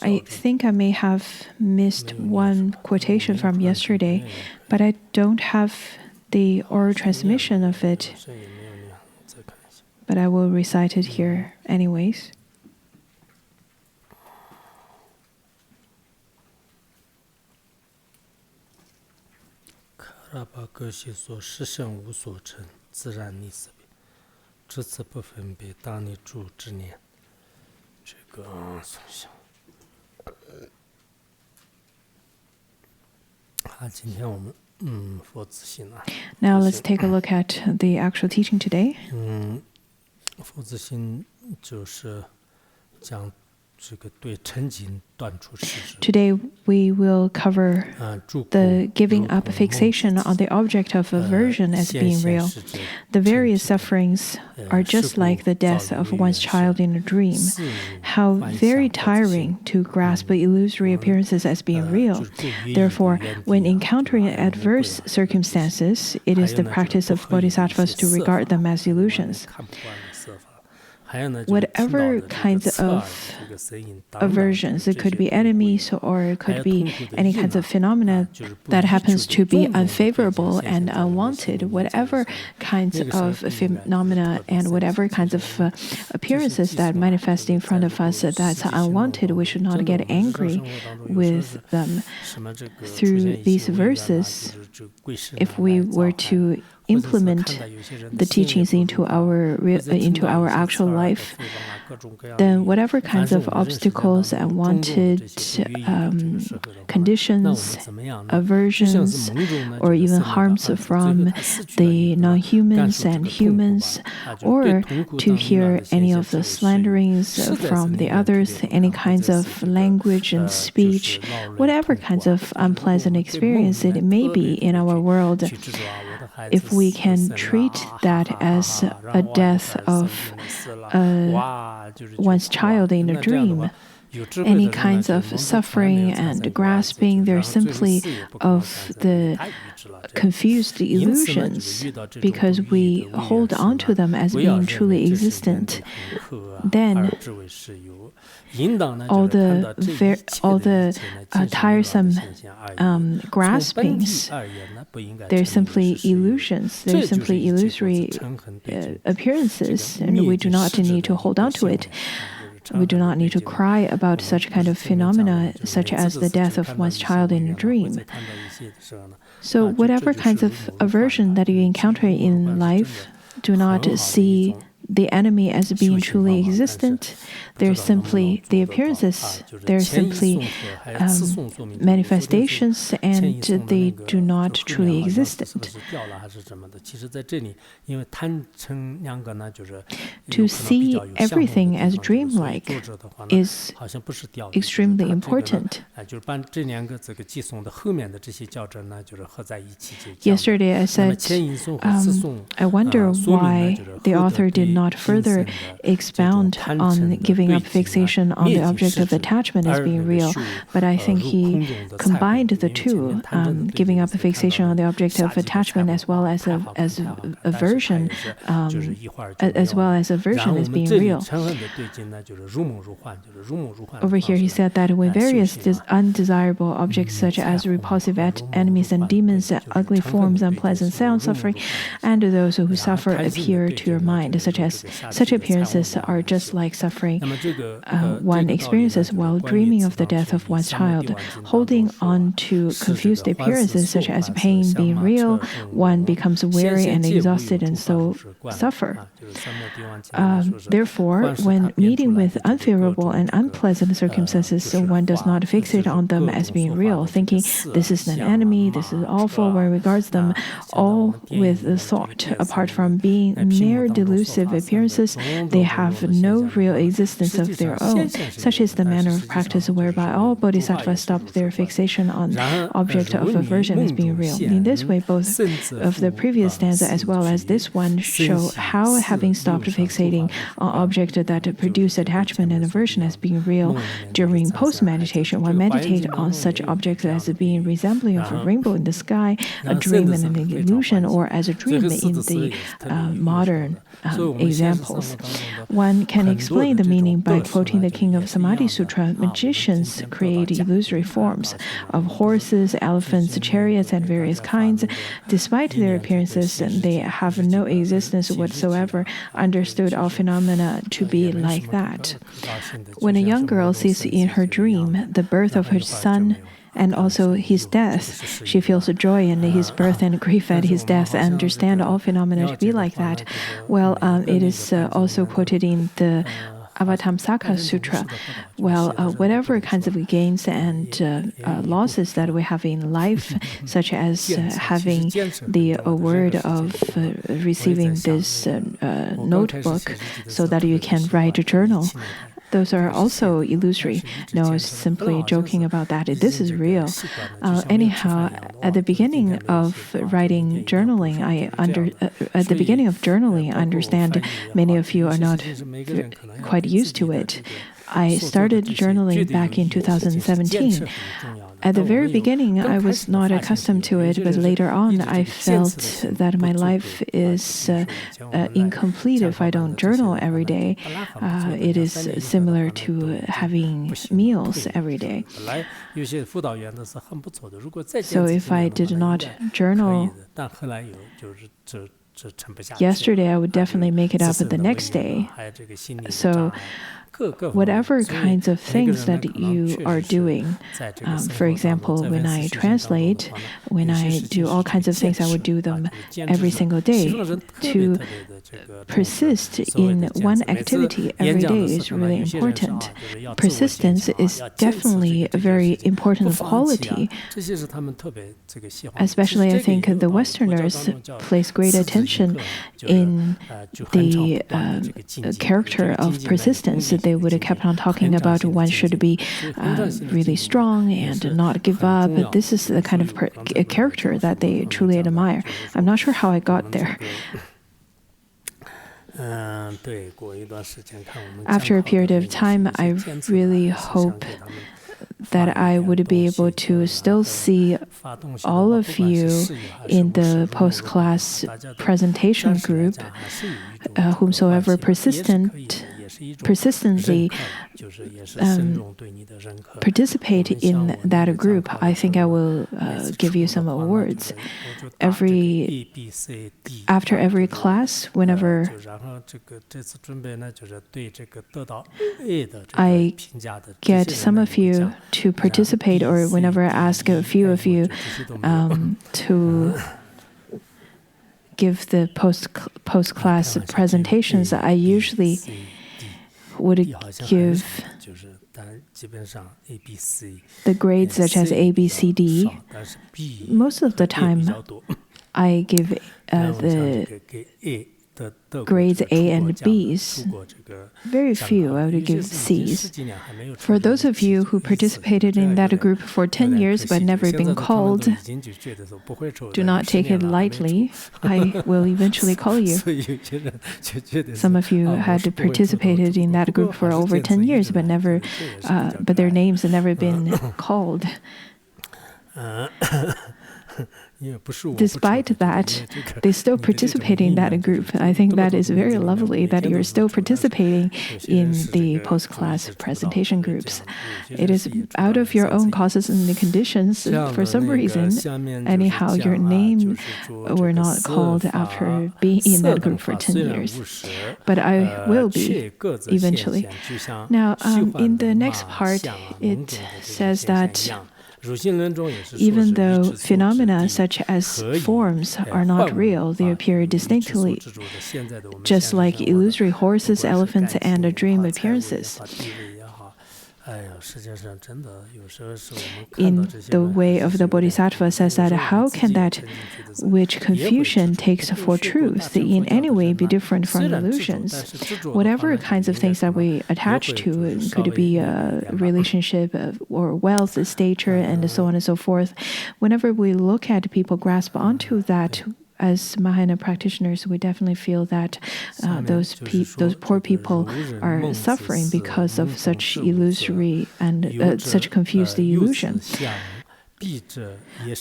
I think I may have missed one quotation from yesterday, but I don't have the oral transmission of it. But I will recite it here anyways. Now let's take a look at the actual teaching today. Today we will cover the giving up fixation on the object of aversion as being real. The various sufferings are just like the death of one's child in a dream. How very tiring to grasp illusory appearances as being real. Therefore, when encountering adverse circumstances, it is the practice of bodhisattvas to regard them as illusions. Whatever kinds of aversions, it could be enemies or it could be any kinds of phenomena that happens to be unfavorable and unwanted, whatever kinds of phenomena and whatever kinds of appearances that manifest in front of us that's unwanted, we should not get angry with them. Through these verses, if we were to implement the teachings into our actual life, then whatever kinds of obstacles, unwanted conditions, aversions, or even harms from the non-humans and humans, or to hear any of the slanderings from the others, any kinds of language and speech, whatever kinds of unpleasant experience it may be in our world, if we can treat that as a death of one's child in a dream, any kinds of suffering and grasping, they're simply of the confused illusions because we hold on to them as being truly existent. Then all the tiresome graspings, they're simply illusions, they're simply illusory appearances, and we do not need to hold on to it. We do not need to cry about such kind of phenomena, such as the death of one's child in a dream. So whatever kinds of aversion that you encounter in life, do not see the enemy as being truly existent. They're simply the appearances, they're simply manifestations, and they do not truly exist. To see everything as dreamlike is extremely important. Yesterday I said, I wonder why the author did not further expound on giving up fixation on the object of attachment as being real, but I think he combined the two, giving up the fixation on the object of attachment as well as aversion, as being real. Over here he said that when various undesirable objects such as repulsive enemies and demons, ugly forms, unpleasant sound, suffering, and those who suffer appear to your mind, such appearances are just like suffering one experiences while dreaming of the death of one's child. Holding on to confused appearances such as pain being real, one becomes weary and exhausted and so suffer. Therefore, when meeting with unfavorable and unpleasant circumstances, one does not fixate on them as being real, thinking this is an enemy, this is awful, one regards them all with the thought. Apart from being mere delusive appearances, they have no real existence of their own. Such is the manner of practice whereby all bodhisattvas stop their fixation on object of aversion as being real. In this way, both of the previous stanza as well as this one show how, having stopped fixating on object that produce attachment and aversion as being real, during post-meditation, one meditate on such objects as being resembling of a rainbow in the sky, a dream and an illusion, or as a dream in the modern examples. One can explain the meaning by quoting the King of Samadhi Sutra. Magicians create illusory forms of horses, elephants, chariots, and various kinds. Despite their appearances, they have no existence whatsoever, understood all phenomena to be like that. When a young girl sees in her dream the birth of her son and also his death, she feels joy in his birth and grief at his death, and understand all phenomena to be like that. Well, it is also quoted in the Avatamsaka Sutra. Well, whatever kinds of gains and losses that we have in life, such as having the award of receiving this notebook so that you can write a journal, those are also illusory. No, I was simply joking about that. This is real. Anyhow, at the beginning of writing journaling, I understand many of you are not quite used to it. I started journaling back in 2017. At the very beginning, I was not accustomed to it, but later on, I felt that my life is incomplete if I don't journal every day. It is similar to having meals every day. So if I did not journal yesterday, I would definitely make it up the next day. So whatever kinds of things that you are doing, for example, when I translate, when I do all kinds of things, I would do them every single day. To persist in one activity every day is really important. Persistence is definitely a very important quality. Especially, I think the Westerners place great attention in the character of persistence. They would have kept on talking about one should be really strong and not give up. This is the kind of character that they truly admire. I'm not sure how I got there. After a period of time, I really hope that I would be able to still see all of you in the post-class presentation group, whomsoever persistently participate in that group. I think I will give you some awards. After every class, whenever I get some of you to participate, or whenever I ask a few of you to give the post-class presentations, I usually would give the grades such as A, B, C, D. Most of the time, I give the grades A and B's. Very few I would give C's. For those of you who participated in that group for 10 years but never been called, do not take it lightly. I will eventually call you. Some of you had participated in that group for over 10 years but their names have never been called. Despite that, they still participate in that group. I think that is very lovely that you're still participating in the post-class presentation groups. It is out of your own causes and conditions. For some reason, anyhow, your name were not called after being in that group for 10 years. But I will be eventually. Now, in the next part, it says that even though phenomena such as forms are not real, they appear distinctly, just like illusory horses, elephants, and dream appearances. In the way of the Bodhisattva says that how can that which confusion takes for truth in any way be different from illusions? Whatever kinds of things that we attach to, could be a relationship or wealth, stature, and so on and so forth. Whenever we look at people grasp onto that, as Mahayana practitioners, we definitely feel that those poor people are suffering because of such illusory and such confused illusion.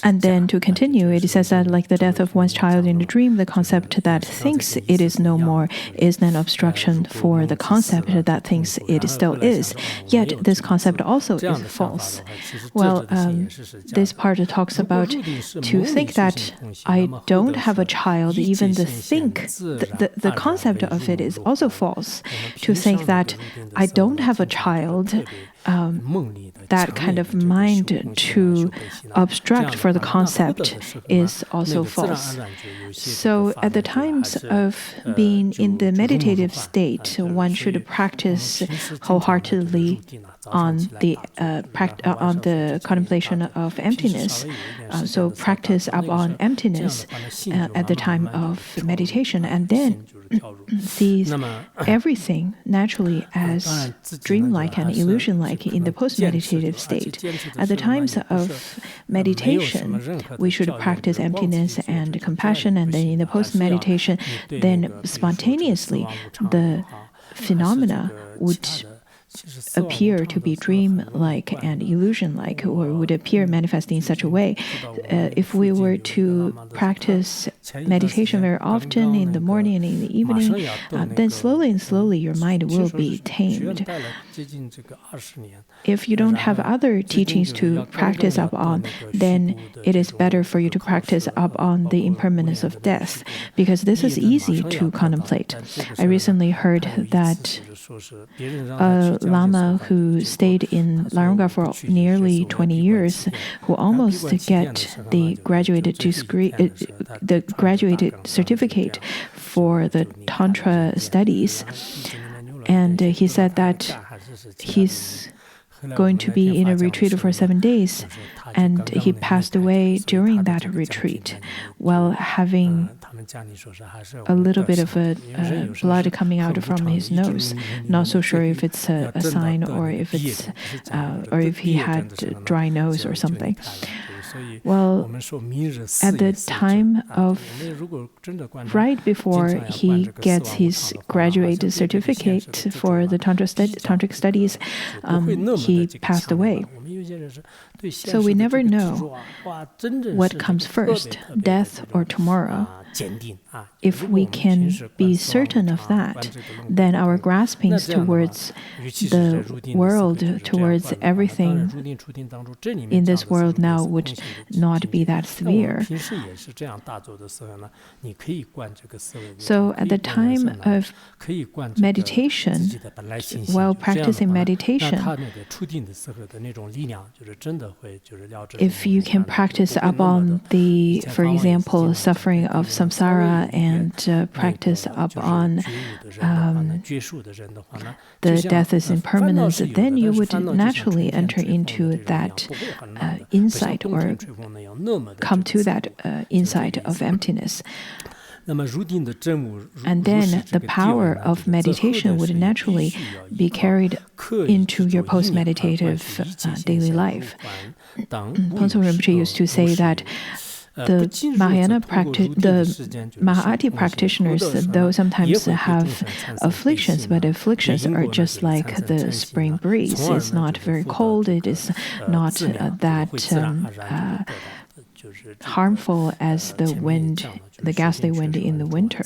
And then to continue, it says that like the death of one's child in a dream, the concept that thinks it is no more is an obstruction for the concept that thinks it still is. Yet this concept also is false. Well, this part talks about to think that I don't have a child, even the concept of it is also false. To think that I don't have a child, that kind of mind to obstruct for the concept is also false. So at the times of being in the meditative state, one should practice wholeheartedly on the contemplation of emptiness. So practice upon emptiness at the time of meditation, and then sees everything naturally as dreamlike and illusion-like in the post-meditative state. At the times of meditation, we should practice emptiness and compassion, and then in the post-meditation, then spontaneously the phenomena would appear to be dream-like and illusion-like, or would appear manifesting in such a way. If we were to practice meditation very often in the morning and in the evening, then slowly and slowly your mind will be tamed. If you don't have other teachings to practice upon, then it is better for you to practice upon the impermanence of death, because this is easy to contemplate. I recently heard that a Lama who stayed in Larunga for nearly 20 years, who almost get the graduated certificate for the Tantra studies, and he said that he's going to be in a retreat for 7 days, and he passed away during that retreat while having a little bit of blood coming out from his nose. Not so sure if it's a sign or if it's or if he had dry nose or something. Well, at the time of, right before he gets his graduate certificate for the tantric studies, he passed away. So we never know what comes first, death or tomorrow. If we can be certain of that, then our graspings towards the world, towards everything in this world now would not be that severe. So at the time of meditation, while practicing meditation, if you can practice upon the, for example, suffering of samsara and practice upon the death is impermanence, then you would naturally enter into that insight or come to that insight of emptiness. And then the power of meditation would naturally be carried into your post-meditative daily life. Ponsong Rinpoche used to say that the Mahayati practitioners, though sometimes have afflictions, but afflictions are just like the spring breeze. It's not very cold. It is not that harmful as the wind, the ghastly wind in the winter.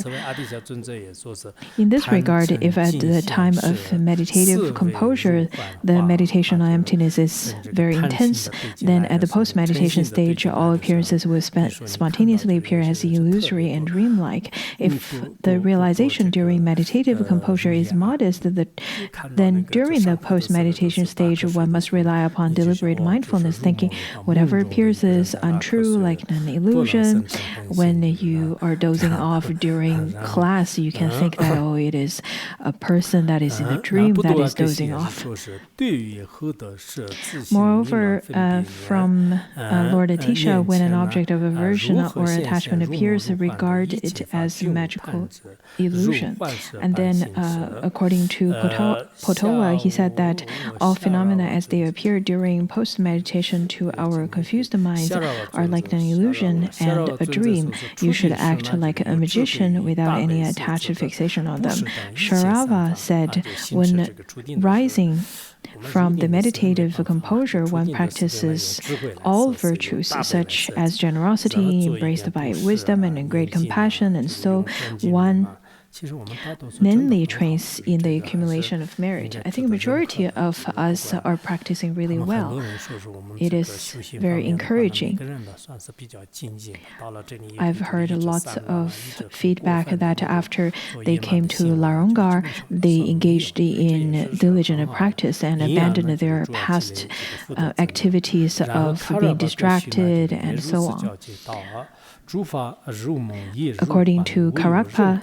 In this regard, if at the time of meditative composure, the meditation on emptiness is very intense, then at the post-meditation stage, all appearances will spontaneously appear as illusory and dreamlike. If the realization during meditative composure is modest, then during the post-meditation stage, one must rely upon deliberate mindfulness, thinking whatever appears is untrue, like an illusion. When you are dozing off during class, you can think that, oh, it is a person that is in a dream that is dozing off. Moreover, from Lord Atisha, when an object of aversion or attachment appears, regard it as magical illusion. And then, according to Potowa, he said that all phenomena as they appear during post-meditation to our confused minds are like an illusion and a dream. You should should act like a magician without any attached fixation on them. Sharava said, when rising from the meditative composure, one practices all virtues, such as generosity, embraced by wisdom and great compassion, and so one mainly trains in the accumulation of merit. I think a majority of us are practicing really well. It is very encouraging. I've heard lots of feedback that after they came to Larongar, they engaged in diligent practice and abandoned their past activities of being distracted and so on. According to Karakpa,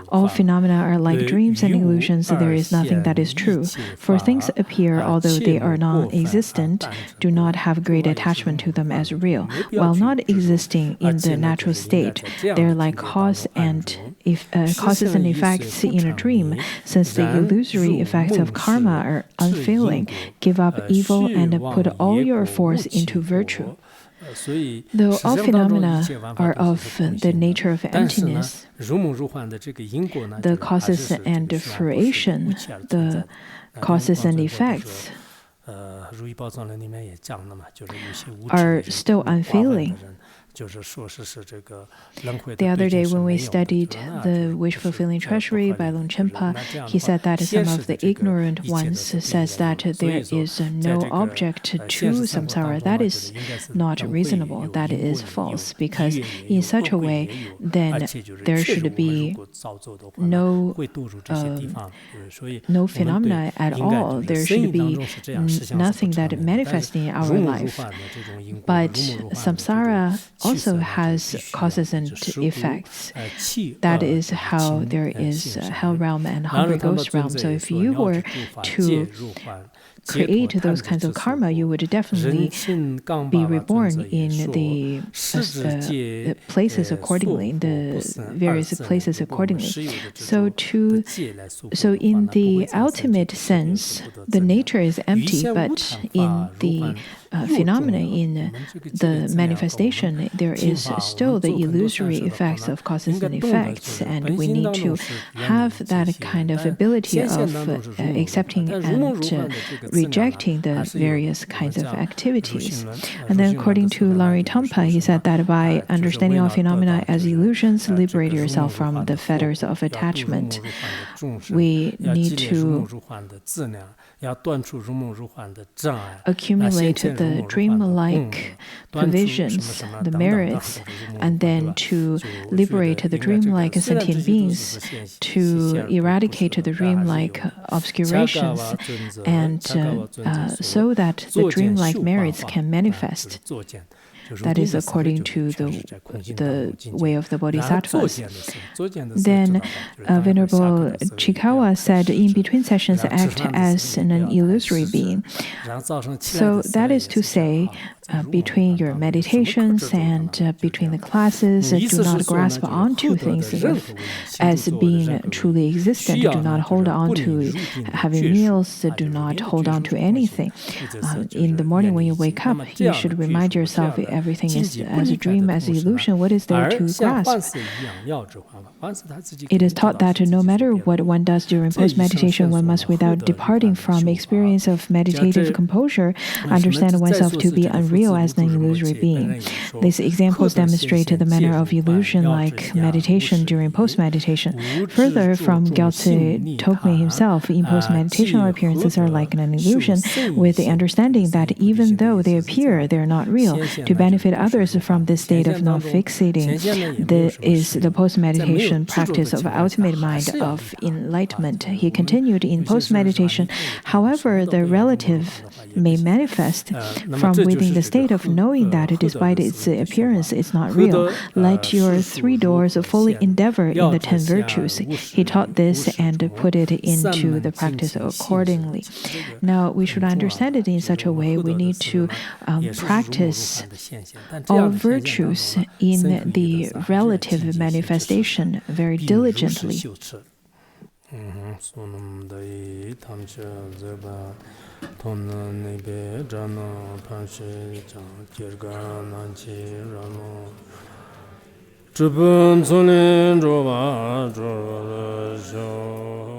all phenomena are like dreams and illusions. There is nothing that is true. For things appear, although they are non-existent, do not have great attachment to them as real. While not existing in the natural state, they are like causes and effects in a dream. Since the illusory effects of karma are unfailing, give up evil and put all your force into virtue. Though all phenomena are of the nature of emptiness, the causes and fruition, the causes and effects, are still unfailing. The other day when we studied the wish-fulfilling treasury by Longchenpa, he said that some of the ignorant ones says that there is no object to samsara. That is not reasonable. That is false, because in such a way, then there should be no phenomena at all. There should be nothing that manifests in our life. But samsara also has causes and effects. That is how there is hell realm and hungry ghost realm. So if you were to create those kinds of karma, you would definitely be reborn in the places accordingly, in the various places accordingly. So in the ultimate sense, the nature is empty, but in the phenomena, in the manifestation, there is still the illusory effects of causes and effects, and we need to have that kind of ability of accepting and rejecting the various kinds of activities. And then according to Larry Tampa, he said that by understanding all phenomena as illusions, liberate yourself from the fetters of attachment. We need to accumulate the dreamlike provisions, the merits, and then to liberate the dreamlike sentient beings, to eradicate the dreamlike obscurations, and so that the dreamlike merits can manifest. That is according to the way of the Bodhisattvas. Then Venerable Chikawa said, in between sessions act as an illusory being. So that is to say, between your meditations and between the classes, do not grasp onto things as being truly existent. Do not hold on to having meals. Do not hold on to anything. In the morning when you wake up, you should remind yourself everything is as a dream, as an illusion. What is there to grasp? It is taught that no matter what one does during post-meditation, one must, without departing from experience of meditative composure, understand oneself to be unreal as an illusory being. These examples demonstrate the manner of illusion-like meditation during post-meditation. Further, from Gyaltse Tokme himself, in post-meditation, all appearances are like an illusion, with the understanding that even though they appear, they are not real. To benefit others from this state of non-fixating, is the post-meditation practice of ultimate mind of enlightenment. He continued in post-meditation. However, the relative may manifest from within the state of knowing that despite its appearance, it's not real. Let your 3 doors fully endeavor in the 10 virtues. He taught this and put it into the practice accordingly. Now, we should understand it in such a way. We need to practice all virtues in the relative manifestation very diligently. zhubun zulin zhuba zhu shu